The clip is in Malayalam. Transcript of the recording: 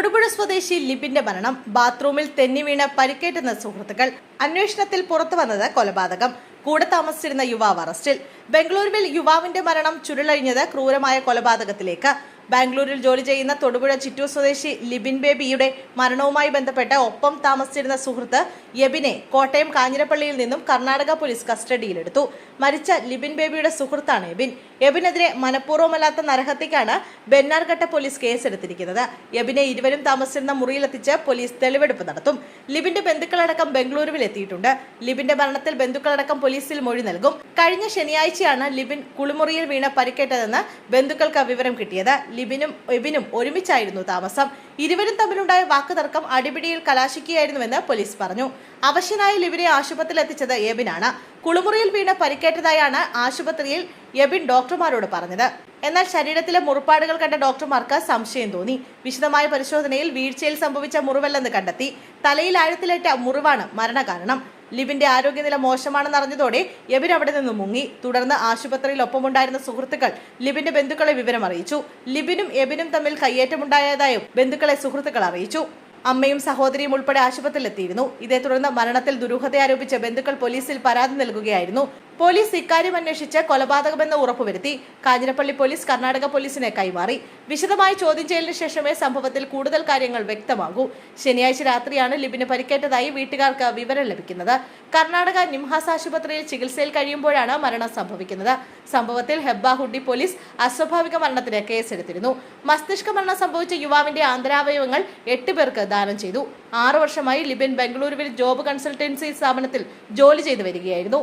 തൊടുപുഴ സ്വദേശി ലിബിന്റെ മരണം. ബാത്റൂമിൽ തെന്നി വീണ് പരിക്കേറ്റുന്ന സുഹൃത്തുക്കൾ. അന്വേഷണത്തിൽ പുറത്തുവന്നത് കൊലപാതകം. കൂടെ താമസിച്ചിരുന്ന യുവാവ് അറസ്റ്റിൽ. ബംഗളൂരുവിൽ യുവാവിന്റെ മരണം ചുരുളഴിഞ്ഞത് ക്രൂരമായ കൊലപാതകത്തിലേക്ക്. ബാംഗ്ലൂരിൽ ജോലി ചെയ്യുന്ന തൊടുപുഴ ചിറ്റൂർ സ്വദേശി ലിബിൻ ബേബിയുടെ മരണവുമായി ബന്ധപ്പെട്ട് ഒപ്പം താമസിച്ചിരുന്ന സുഹൃത്ത് യബിനെ കോട്ടയം കാഞ്ഞിരപ്പള്ളിയിൽ നിന്നും കർണാടക പോലീസ് കസ്റ്റഡിയിലെടുത്തു. മരിച്ച ലിബിൻ ബേബിയുടെ സുഹൃത്താണ് യബിൻ. യബിനെതിരെ മനഃപൂർവ്വമല്ലാത്ത നരഹത്യക്കാണ് ബെന്നാർഘട്ട പോലീസ് കേസെടുത്തിരിക്കുന്നത്. യബിനെ ഇരുവരും താമസിച്ചിരുന്ന മുറിയിലെത്തിച്ച് പോലീസ് തെളിവെടുപ്പ് നടത്തും. ലിബിന്റെ ബന്ധുക്കളടക്കം ബംഗളൂരുവിൽ എത്തിയിട്ടുണ്ട്. ലിബിന്റെ മരണത്തിൽ ബന്ധുക്കളടക്കം പോലീസിൽ മൊഴി നൽകും. കഴിഞ്ഞ ശനിയാഴ്ചയാണ് ലിബിൻ കുളിമുറിയിൽ വീണ് പരിക്കേറ്റതെന്ന് ബന്ധുക്കൾക്ക് വിവരം കിട്ടിയത്. ലിബിനും എബിനും ഒരുമിച്ചായിരുന്നു താമസം. ഇരുവരും തമ്മിലുണ്ടായ വാക്കുതർക്കം അടിപിടിയിൽ കലാശിക്കുകയായിരുന്നുവെന്ന് പോലീസ് പറഞ്ഞു. അവശനായ ലിബിനെ ആശുപത്രിയിൽ എത്തിച്ചത് എബിനാണ്. കുളിമുറിയിൽ വീണ് പരിക്കേറ്റതായാണ് ആശുപത്രിയിൽ എബിൻ ഡോക്ടർമാരോട് പറഞ്ഞത്. എന്നാൽ ശരീരത്തിലെ മുറിപ്പാടുകൾ കണ്ട ഡോക്ടർമാർക്ക് സംശയം തോന്നി. വിശദമായ പരിശോധനയിൽ വീഴ്ചയിൽ സംഭവിച്ച മുറിവല്ലെന്ന് കണ്ടെത്തി. തലയിൽ ആഴത്തിലേറ്റ മുറിവാണ് മരണകാരണം. ലിബിന്റെ ആരോഗ്യനില മോശമാണെന്നറിഞ്ഞതോടെ എബിൻ അവിടെ നിന്ന് മുങ്ങി. തുടർന്ന് ആശുപത്രിയിൽ ഒപ്പമുണ്ടായിരുന്ന സുഹൃത്തുക്കൾ ലിബിന്റെ ബന്ധുക്കളെ വിവരം അറിയിച്ചു. ലിബിനും എബിനും തമ്മിൽ കയ്യേറ്റമുണ്ടായതായും ബന്ധുക്കളെ സുഹൃത്തുക്കൾ അറിയിച്ചു. അമ്മയും സഹോദരിയും ഉൾപ്പെടെ ആശുപത്രിയിലെത്തിയിരുന്നു. ഇതേ തുടർന്ന് മരണത്തിൽ ദുരൂഹത ആരോപിച്ച് ബന്ധുക്കൾ പോലീസിൽ പരാതി നൽകുകയായിരുന്നു. പോലീസ് ഇക്കാര്യം അന്വേഷിച്ച് കൊലപാതകമെന്ന് ഉറപ്പുവരുത്തി. കാഞ്ഞിരപ്പള്ളി പോലീസ് കർണാടക പോലീസിനെ കൈമാറി. വിശദമായി ചോദ്യം ചെയ്യലിന് ശേഷമേ സംഭവത്തിൽ കൂടുതൽ കാര്യങ്ങൾ വ്യക്തമാകൂ. ശനിയാഴ്ച രാത്രിയാണ് ലിബിന് പരിക്കേറ്റതായി വീട്ടുകാർക്ക് വിവരം ലഭിക്കുന്നത്. കർണാടക നിംഹാസ് ആശുപത്രിയിൽ ചികിത്സയിൽ കഴിയുമ്പോഴാണ് മരണം സംഭവിക്കുന്നത്. സംഭവത്തിൽ ഹെബ്ബ ഹുഡി പോലീസ് അസ്വാഭാവിക മരണത്തിന് കേസെടുത്തിരുന്നു. മസ്തിഷ്ക മരണം സംഭവിച്ച യുവാവിന്റെ ആന്തരാവയവങ്ങൾ 8 പേർക്ക് ദാനം ചെയ്തു. 6 വർഷമായി ലിബിൻ ബംഗളൂരുവിൽ ജോബ് കൺസൾട്ടൻസി സ്ഥാപനത്തിൽ ജോലി ചെയ്തു വരികയായിരുന്നു.